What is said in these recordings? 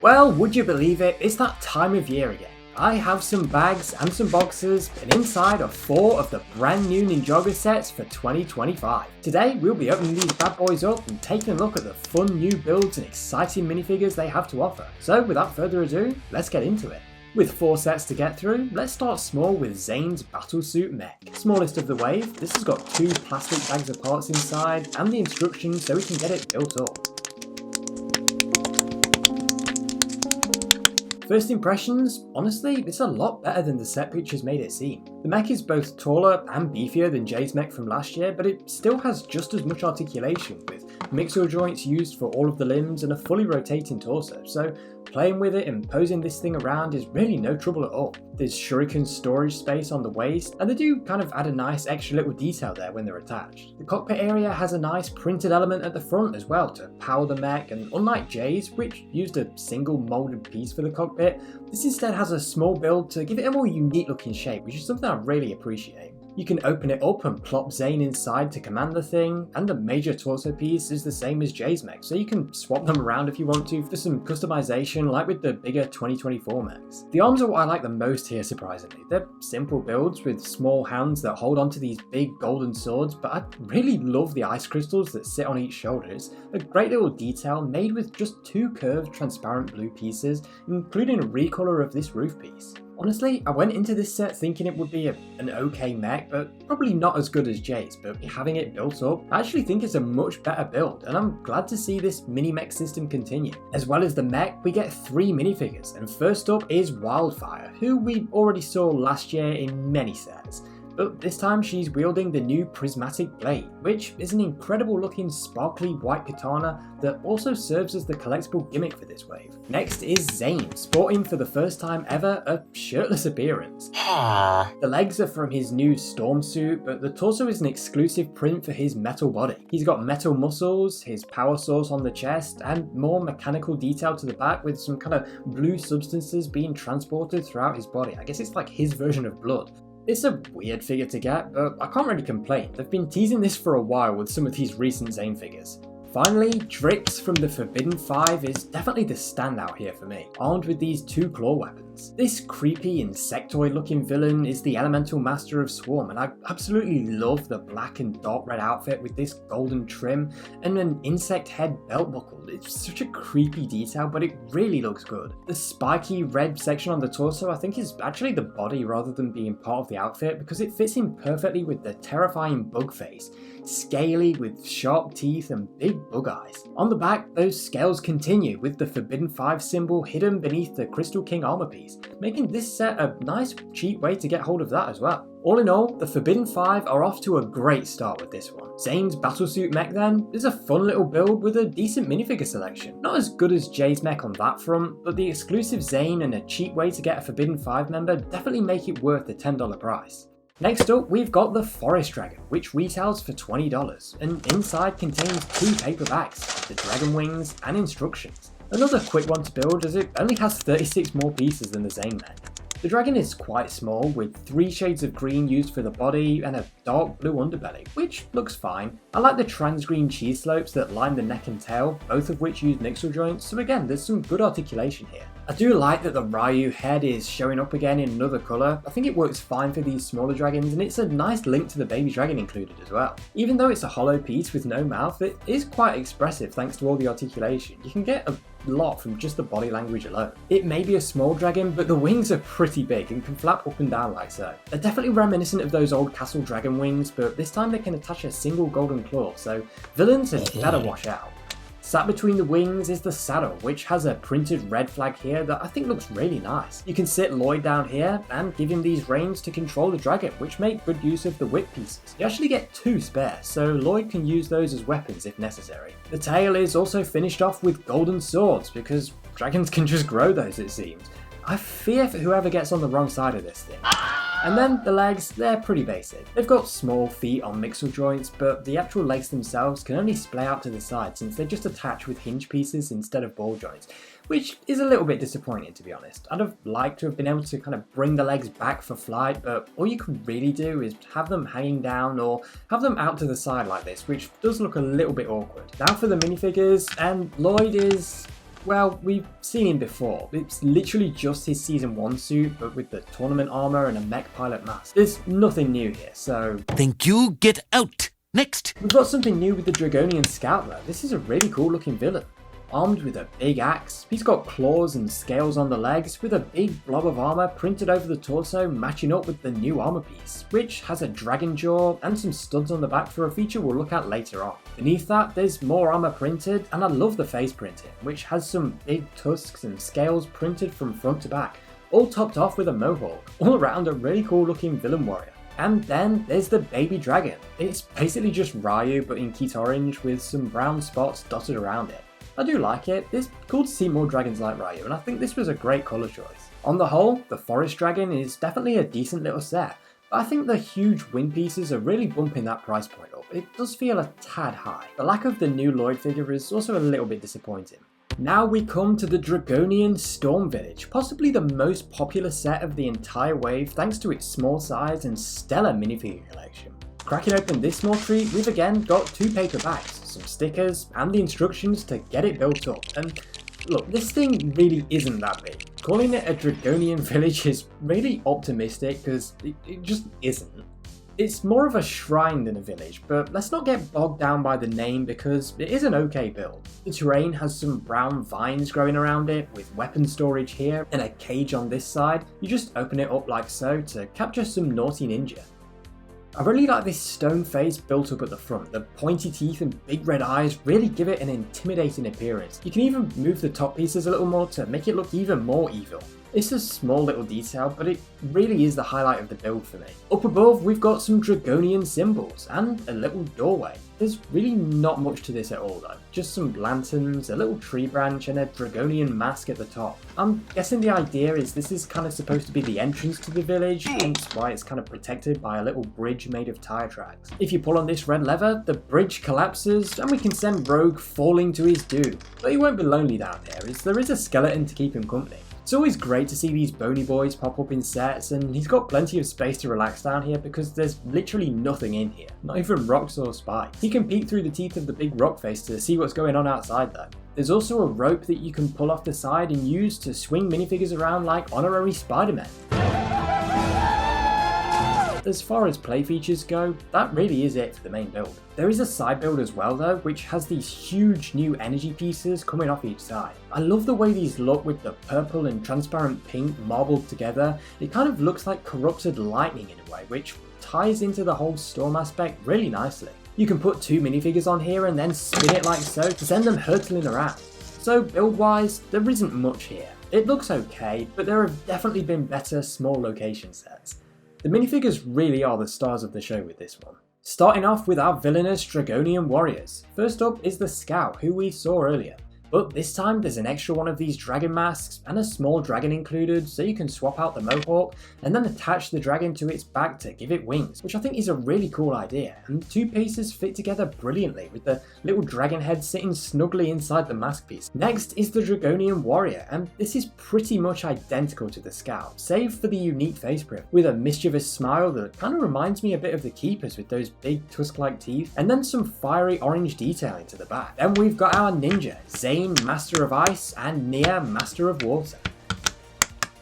Well, would you believe it? It's that time of year again. I have some bags and some boxes, and inside are 4 of the brand new Ninjago sets for 2025. Today, we'll be opening these bad boys up and taking a look at the fun new builds and exciting minifigures they have to offer. So without further ado, let's get into it. With 4 sets to get through, let's start small with Zane's Battlesuit Mech. Smallest of the wave, this has got 2 plastic bags of parts inside and the instructions so we can get it built up. First impressions, honestly, it's a lot better than the set pictures made it seem. The mech is both taller and beefier than Jay's mech from last year, but it still has just as much articulation, with mixer joints used for all of the limbs and a fully rotating torso, so playing with it and posing this thing around is really no trouble at all. There's shuriken storage space on the waist, and they do kind of add a nice extra little detail there when they're attached. The cockpit area has a nice printed element at the front as well to power the mech, and unlike Jay's, which used a single molded piece for the cockpit, this instead has a small build to give it a more unique looking shape, which is something I really appreciate. You can open it up and plop Zane inside to command the thing, and the major torso piece is the same as Jay's mech, so you can swap them around if you want to for some customization like with the bigger 2024 mechs. The arms are what I like the most here, surprisingly. They're simple builds with small hands that hold onto these big golden swords, but I really love the ice crystals that sit on each shoulder. It's a great little detail made with just 2 curved transparent blue pieces, including a recolor of this roof piece. Honestly, I went into this set thinking it would be an okay mech, but probably not as good as Jay's, but having it built up, I actually think it's a much better build, and I'm glad to see this mini mech system continue. As well as the mech, we get 3 minifigures, and first up is Wyldfyre, who we already saw last year in many sets. But this time she's wielding the new prismatic blade, which is an incredible looking sparkly white katana that also serves as the collectible gimmick for this wave. Next is Zane, sporting for the first time ever a shirtless appearance. The legs are from his new storm suit, but the torso is an exclusive print for his metal body. He's got metal muscles, his power source on the chest, and more mechanical detail to the back with some kind of blue substances being transported throughout his body. I guess it's like his version of blood. It's a weird figure to get, but I can't really complain. They've been teasing this for a while with some of these recent Zane figures. Finally, Drix from the Forbidden 5 is definitely the standout here for me, armed with these 2 claw weapons. This creepy insectoid looking villain is the elemental master of Swarm, and I absolutely love the black and dark red outfit with this golden trim and an insect head belt buckle. It's such a creepy detail, but it really looks good. The spiky red section on the torso I think is actually the body rather than being part of the outfit, because it fits in perfectly with the terrifying bug face, scaly with sharp teeth and big bug eyes. On the back, those scales continue with the Forbidden 5 symbol hidden beneath the Crystal King armor piece, making this set a nice cheap way to get hold of that as well. All in all, the Forbidden 5 are off to a great start with this one. Zane's Battlesuit Mech then is a fun little build with a decent minifigure selection. Not as good as Jay's mech on that front, but the exclusive Zane and a cheap way to get a Forbidden 5 member definitely make it worth the $10 price. Next up, we've got the Forest Dragon, which retails for $20, and inside contains 2 paper bags, the dragon wings and instructions. Another quick one to build as it only has 36 more pieces than the Zane mech. The dragon is quite small, with 3 shades of green used for the body and a dark blue underbelly, which looks fine. I like the trans green cheese slopes that line the neck and tail, both of which use mixel joints, so again, there's some good articulation here. I do like that the Riyu head is showing up again in another colour. I think it works fine for these smaller dragons, and it's a nice link to the baby dragon included as well. Even though it's a hollow piece with no mouth, it is quite expressive thanks to all the articulation. You can get a lot from just the body language alone. It may be a small dragon, but the wings are pretty big and can flap up and down like so. They're definitely reminiscent of those old castle dragon wings, but this time they can attach a single golden claw, so villains had better watch out. Sat between the wings is the saddle, which has a printed red flag here that I think looks really nice. You can sit Lloyd down here and give him these reins to control the dragon, which make good use of the whip pieces. You actually get 2 spare, so Lloyd can use those as weapons if necessary. The tail is also finished off with golden swords, because dragons can just grow those it seems. I fear for whoever gets on the wrong side of this thing. And then the legs, they're pretty basic. They've got small feet on mixel joints, but the actual legs themselves can only splay out to the side since they're just attached with hinge pieces instead of ball joints, which is a little bit disappointing to be honest. I'd have liked to have been able to kind of bring the legs back for flight, but all you can really do is have them hanging down or have them out to the side like this, which does look a little bit awkward. Now for the minifigures, and Lloyd is Well, we've seen him before. It's literally just his Season 1 suit, but with the tournament armor and a mech pilot mask. There's nothing new here, so... Thank you, get out! Next! We've got something new with the Dragonian Scout though. This is a really cool looking villain. Armed with a big axe, he's got claws and scales on the legs, with a big blob of armor printed over the torso matching up with the new armor piece, which has a dragon jaw and some studs on the back for a feature we'll look at later on. Beneath that, there's more armor printed, and I love the face printing, which has some big tusks and scales printed from front to back, all topped off with a mohawk. All around a really cool looking villain warrior. And then there's the baby dragon. It's basically just Riyu but in Keat orange with some brown spots dotted around it. I do like it. It's cool to see more dragons like Riyu, and I think this was a great colour choice. On the whole, the forest dragon is definitely a decent little set, but I think the huge wing pieces are really bumping that price point up. It does feel a tad high. The lack of the new Lloyd figure is also a little bit disappointing. Now we come to the Dragonian Storm Village, possibly the most popular set of the entire wave thanks to its small size and stellar minifigure collection. Cracking open this small treat, we've again got 2 paper bags, some stickers, and the instructions to get it built up. And look, this thing really isn't that big. Calling it a Dragonian Village is really optimistic because it just isn't. It's more of a shrine than a village, but let's not get bogged down by the name because it is an okay build. The terrain has some brown vines growing around it, with weapon storage here and a cage on this side. You just open it up like so to capture some naughty ninja. I really like this stone face built up at the front. The pointy teeth and big red eyes really give it an intimidating appearance. You can even move the top pieces a little more to make it look even more evil. It's a small little detail, but it really is the highlight of the build for me. Up above, we've got some Dragonian symbols and a little doorway. There's really not much to this at all though. Just some lanterns, a little tree branch, and a Dragonian mask at the top. I'm guessing the idea is this is kind of supposed to be the entrance to the village, hence why it's kind of protected by a little bridge made of tire tracks. If you pull on this red lever, the bridge collapses and we can send Rogue falling to his doom. But he won't be lonely down here, as there is a skeleton to keep him company. It's always great to see these bony boys pop up in sets, and he's got plenty of space to relax down here because there's literally nothing in here, not even rocks or spikes. He can peek through the teeth of the big rock face to see what's going on outside though. There's also a rope that you can pull off the side and use to swing minifigures around like honorary Spider-Men. As far as play features go, that really is it for the main build. There is a side build as well though, which has these huge new energy pieces coming off each side. I love the way these look with the purple and transparent pink marbled together. It kind of looks like corrupted lightning in a way, which ties into the whole storm aspect really nicely. You can put 2 minifigures on here and then spin it like so to send them hurtling around. So build wise, there isn't much here. It looks okay, but there have definitely been better small location sets. The minifigures really are the stars of the show with this one. Starting off with our villainous Dragonian warriors. First up is the Scout, who we saw earlier. But this time there's an extra one of these dragon masks and a small dragon included, so you can swap out the mohawk and then attach the dragon to its back to give it wings, which I think is a really cool idea, and 2 pieces fit together brilliantly with the little dragon head sitting snugly inside the mask piece. Next is the Dragonian warrior, and this is pretty much identical to the Scout, save for the unique face print, with a mischievous smile that kind of reminds me a bit of the Keepers with those big tusk-like teeth, and then some fiery orange detailing to the back. Then we've got our ninja, Zane, Master of Ice, and Nya, Master of Water.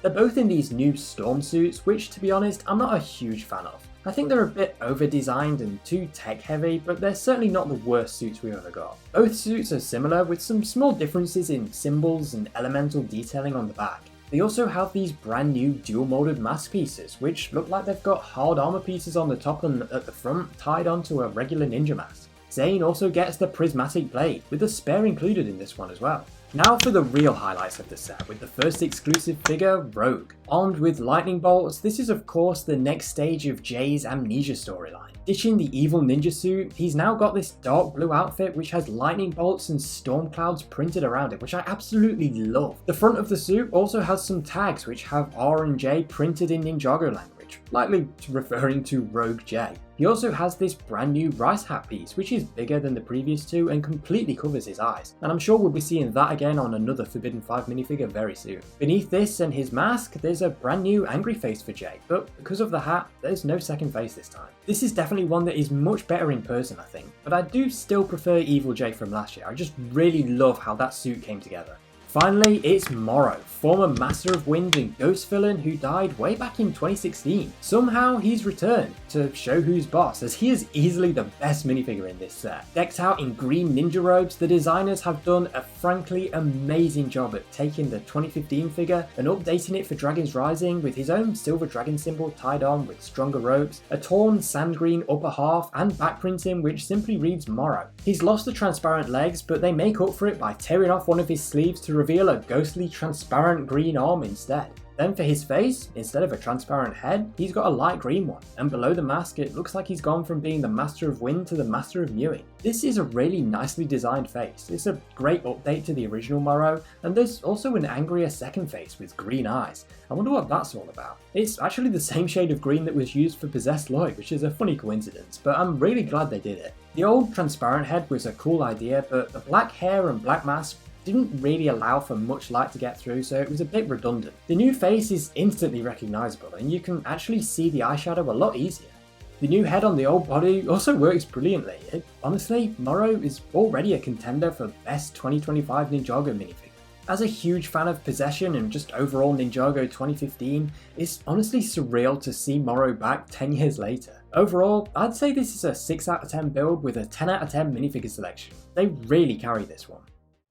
They're both in these new storm suits, which to be honest, I'm not a huge fan of. I think they're a bit over-designed and too tech-heavy, but they're certainly not the worst suits we've ever got. Both suits are similar, with some small differences in symbols and elemental detailing on the back. They also have these brand new dual-molded mask pieces, which look like they've got hard armor pieces on the top and at the front tied onto a regular ninja mask. Zane also gets the prismatic blade, with a spare included in this one as well. Now for the real highlights of the set, with the first exclusive figure, Rogue. Armed with lightning bolts, this is of course the next stage of Jay's amnesia storyline. Ditching the evil ninja suit, he's now got this dark blue outfit which has lightning bolts and storm clouds printed around it, which I absolutely love. The front of the suit also has some tags which have R and J printed in Ninjago language, likely referring to Rogue J. He also has this brand new rice hat piece, which is bigger than the previous 2 and completely covers his eyes, and I'm sure we'll be seeing that again on another Forbidden 5 minifigure very soon. Beneath this and his mask, there's a brand new angry face for Jay, but because of the hat, there's no second face this time. This is definitely one that is much better in person, I think, but I do still prefer Evil Jay from last year. I just really love how that suit came together. Finally, it's MORRO, former Master of Wind and Ghost villain who died way back in 2016. Somehow he's returned to show who's boss, as he is easily the best minifigure in this set. Decked out in green ninja robes, the designers have done a frankly amazing job at taking the 2015 figure and updating it for Dragons Rising with his own silver dragon symbol tied on with stronger ropes, a torn sand green upper half and back printing which simply reads MORRO. He's lost the transparent legs, but they make up for it by tearing off one of his sleeves to reveal a ghostly transparent green arm instead. Then for his face, instead of a transparent head, he's got a light green one, and below the mask it looks like he's gone from being the Master of Wind to the Master of Mewing. This is a really nicely designed face. It's a great update to the original MORRO, and there's also an angrier second face with green eyes. I wonder what that's all about. It's actually the same shade of green that was used for Possessed Lloyd, which is a funny coincidence, but I'm really glad they did it. The old transparent head was a cool idea, but the black hair and black mask didn't really allow for much light to get through, so it was a bit redundant. The new face is instantly recognisable, and you can actually see the eyeshadow a lot easier. The new head on the old body also works brilliantly. Honestly, MORRO is already a contender for Best 2025 Ninjago minifigure. As a huge fan of Possession and just overall Ninjago 2015, it's honestly surreal to see MORRO back 10 years later. Overall, I'd say this is a 6 out of 10 build with a 10 out of 10 minifigure selection. They really carry this one.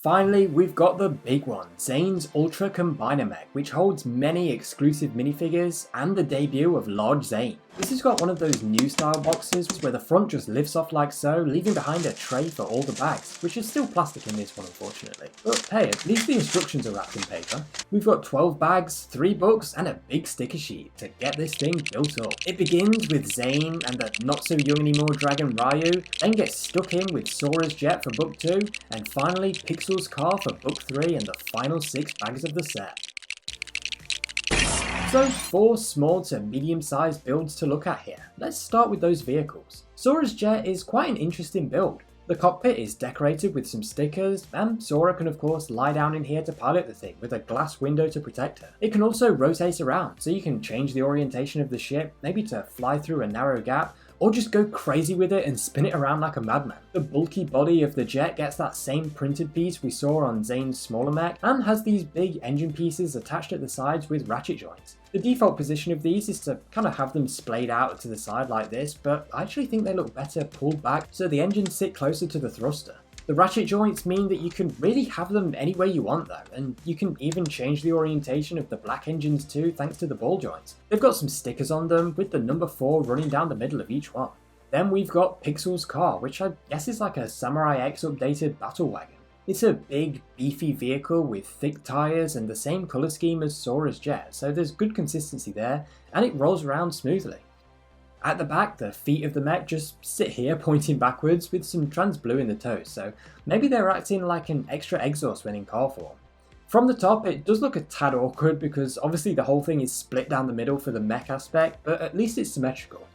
Finally, we've got the big one, Zane's Ultra Combiner Mech, which holds many exclusive minifigures and the debut of Large Zane. This has got one of those new style boxes where the front just lifts off like so, leaving behind a tray for all the bags, which is still plastic in this one unfortunately. But hey, at least the instructions are wrapped in paper. We've got 12 bags, 3 books and a big sticker sheet to get this thing built up. It begins with Zane and the not so young anymore dragon Riyu, then gets stuck in with Sora's jet for book 2, and finally Pixal's car for book 3 and the final 6 bags of the set. So 4 small to medium sized builds to look at here. Let's start with those vehicles. Sora's jet is quite an interesting build. The cockpit is decorated with some stickers, and Sora can of course lie down in here to pilot the thing with a glass window to protect her. It can also rotate around, so you can change the orientation of the ship, maybe to fly through a narrow gap, or just go crazy with it and spin it around like a madman. The bulky body of the jet gets that same printed piece we saw on Zane's smaller mech, and has these big engine pieces attached at the sides with ratchet joints. The default position of these is to kind of have them splayed out to the side like this, but I actually think they look better pulled back so the engines sit closer to the thruster. The ratchet joints mean that you can really have them any way you want though, and you can even change the orientation of the black engines too thanks to the ball joints. They've got some stickers on them with the number 4 running down the middle of each one. Then we've got Pixal's car, which I guess is like a Samurai X updated battle wagon. It's a big, beefy vehicle with thick tyres and the same colour scheme as Sora's jet, so there's good consistency there, and it rolls around smoothly. At the back, the feet of the mech just sit here pointing backwards with some trans blue in the toes, so maybe they're acting like an extra exhaust when in car form. From the top, it does look a tad awkward because obviously the whole thing is split down the middle for the mech aspect, but at least it's symmetrical.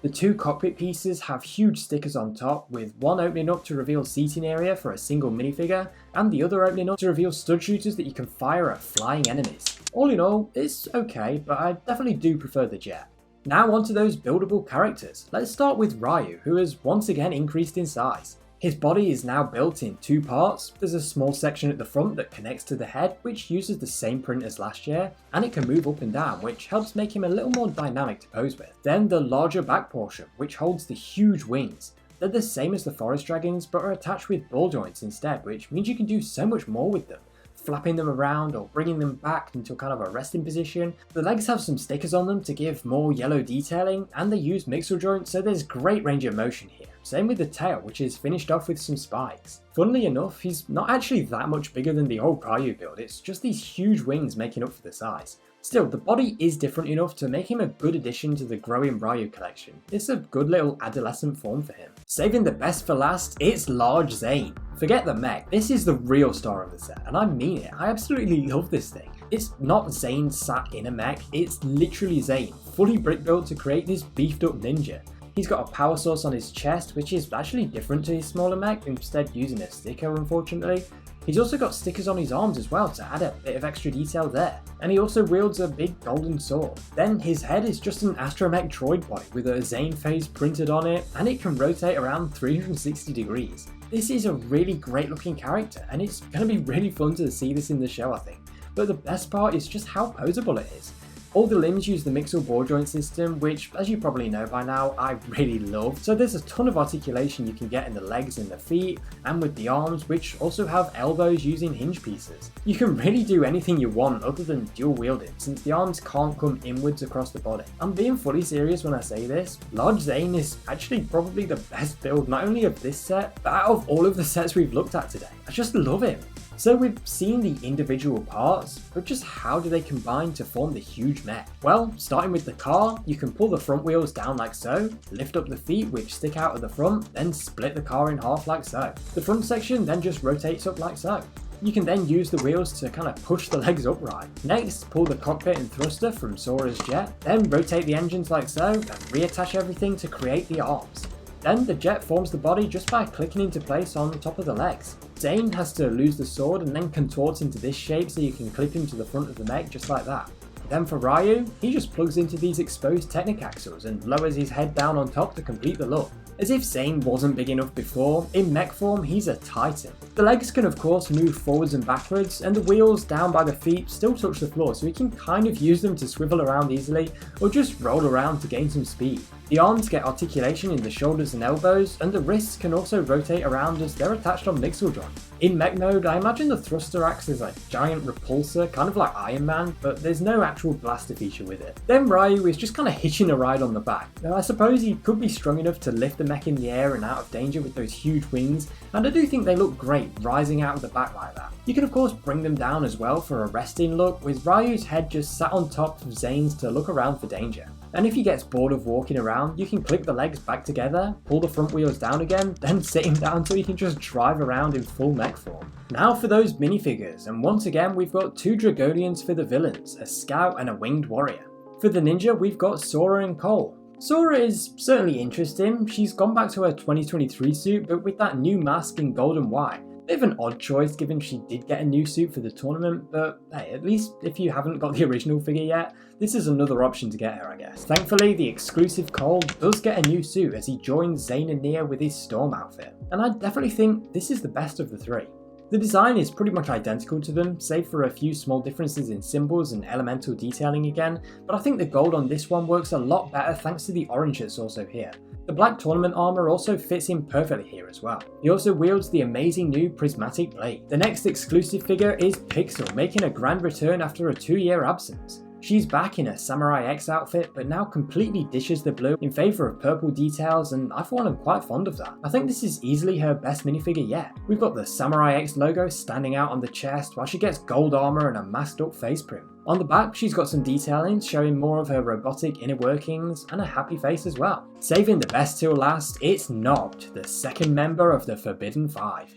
The 2 cockpit pieces have huge stickers on top, with one opening up to reveal seating area for a single minifigure, and the other opening up to reveal stud shooters that you can fire at flying enemies. All in all, it's okay, but I definitely do prefer the jet. Now onto those buildable characters. Let's start with Riyu, who has once again increased in size. His body is now built in 2 parts. There's a small section at the front that connects to the head, which uses the same print as last year, and it can move up and down, which helps make him a little more dynamic to pose with. Then the larger back portion, which holds the huge wings. They're the same as the forest dragons, but are attached with ball joints instead, which means you can do so much more with them, flapping them around or bringing them back into kind of a resting position. The legs have some stickers on them to give more yellow detailing, and they use mixel joints, so there's great range of motion here. Same with the tail, which is finished off with some spikes. Funnily enough, he's not actually that much bigger than the old Riyu build, it's just these huge wings making up for the size. Still, the body is different enough to make him a good addition to the growing Riyu collection. It's a good little adolescent form for him. Saving the best for last, it's Large Zane. Forget the mech, this is the real star of the set, and I mean it, I absolutely love this thing. It's not Zane sat in a mech, it's literally Zane, fully brick built to create this beefed up ninja. He's got a power source on his chest, which is actually different to his smaller mech, instead using a sticker unfortunately. He's also got stickers on his arms as well to add a bit of extra detail there. And he also wields a big golden sword. Then his head is just an astromech droid body with a Zane face printed on it, and it can rotate around 360 degrees. This is a really great looking character, and it's going to be really fun to see this in the show, I think. But the best part is just how posable it is. All the limbs use the Pixal ball joint system, which, as you probably know by now, I really love. So there's a ton of articulation you can get in the legs and the feet, and with the arms, which also have elbows using hinge pieces. You can really do anything you want other than dual wielding, since the arms can't come inwards across the body. I'm being fully serious when I say this. Large Zane is actually probably the best build not only of this set, but out of all of the sets we've looked at today. I just love him. So we've seen the individual parts, but just how do they combine to form the huge mech? Well, starting with the car, you can pull the front wheels down like so, lift up the feet which stick out of the front, then split the car in half like so. The front section then just rotates up like so. You can then use the wheels to kind of push the legs upright. Next, pull the cockpit and thruster from Sora's jet, then rotate the engines like so, and reattach everything to create the arms. Then the jet forms the body just by clicking into place on top of the legs. Zane has to lose the sword and then contorts into this shape so you can clip him to the front of the mech just like that. Then for Riyu, he just plugs into these exposed Technic axles and lowers his head down on top to complete the look. As if Zane wasn't big enough before, in mech form he's a titan. The legs can of course move forwards and backwards, and the wheels down by the feet still touch the floor, so he can kind of use them to swivel around easily or just roll around to gain some speed. The arms get articulation in the shoulders and elbows, and the wrists can also rotate around as they're attached on Pixal joint. In mech mode, I imagine the thruster acts as a giant repulsor, kind of like Iron Man, but there's no actual blaster feature with it. Then Riyu is just kind of hitching a ride on the back. Now I suppose he could be strong enough to lift the mech in the air and out of danger with those huge wings, and I do think they look great rising out of the back like that. You can of course bring them down as well for a resting look, with Ryu's head just sat on top of Zane's to look around for danger. And if he gets bored of walking around, you can click the legs back together, pull the front wheels down again, then sit him down so he can just drive around in full mech form. Now for those minifigures, and once again we've got two Dragonians for the villains, a Scout and a Winged Warrior. For the Ninja we've got Sora and Cole. Sora is certainly interesting. She's gone back to her 2023 suit, but with that new mask in gold and white. Bit of an odd choice given she did get a new suit for the tournament, but hey, at least if you haven't got the original figure yet, this is another option to get her, I guess. Thankfully, the exclusive Cole does get a new suit as he joins Zane Nya with his Storm outfit, and I definitely think this is the best of the three. The design is pretty much identical to them, save for a few small differences in symbols and elemental detailing again, but I think the gold on this one works a lot better thanks to the orange that's also here. The black tournament armor also fits in perfectly here as well. He also wields the amazing new prismatic blade. The next exclusive figure is Pixal, making a grand return after a 2-year absence. She's back in a Samurai X outfit, but now completely dishes the blue in favour of purple details, and I for one am quite fond of that. I think this is easily her best minifigure yet. We've got the Samurai X logo standing out on the chest, while she gets gold armour and a masked up face print. On the back, she's got some detailing showing more of her robotic inner workings and a happy face as well. Saving the best till last, it's Nokt, the second member of the Forbidden Five.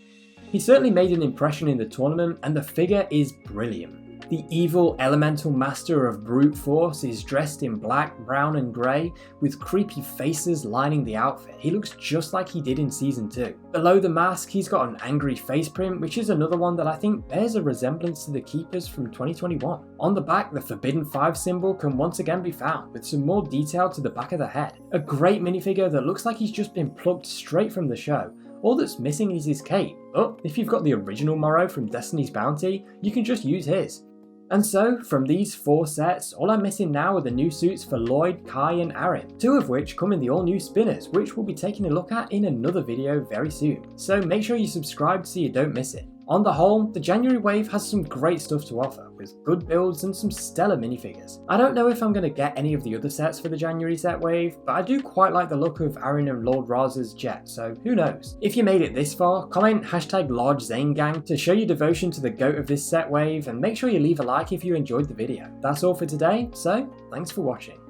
He certainly made an impression in the tournament, and the figure is brilliant. The evil elemental master of brute force is dressed in black, brown and grey, with creepy faces lining the outfit. He looks just like he did in Season 2. Below the mask, he's got an angry face print, which is another one that I think bears a resemblance to the Keepers from 2021. On the back, the Forbidden Five symbol can once again be found, with some more detail to the back of the head. A great minifigure that looks like he's just been plucked straight from the show. All that's missing is his cape, but if you've got the original MORRO from Destiny's Bounty, you can just use his. And so, from these 4 sets, all I'm missing now are the new suits for Lloyd, Kai and Aaron, 2 of which come in the all new spinners, which we'll be taking a look at in another video very soon. So make sure you subscribe so you don't miss it. On the whole, the January wave has some great stuff to offer, with good builds and some stellar minifigures. I don't know if I'm going to get any of the other sets for the January set wave, but I do quite like the look of Aaron and Lord Raz's jet, so who knows. If you made it this far, comment #LargeZaneGang to show your devotion to the GOAT of this set wave, and make sure you leave a like if you enjoyed the video. That's all for today, so thanks for watching.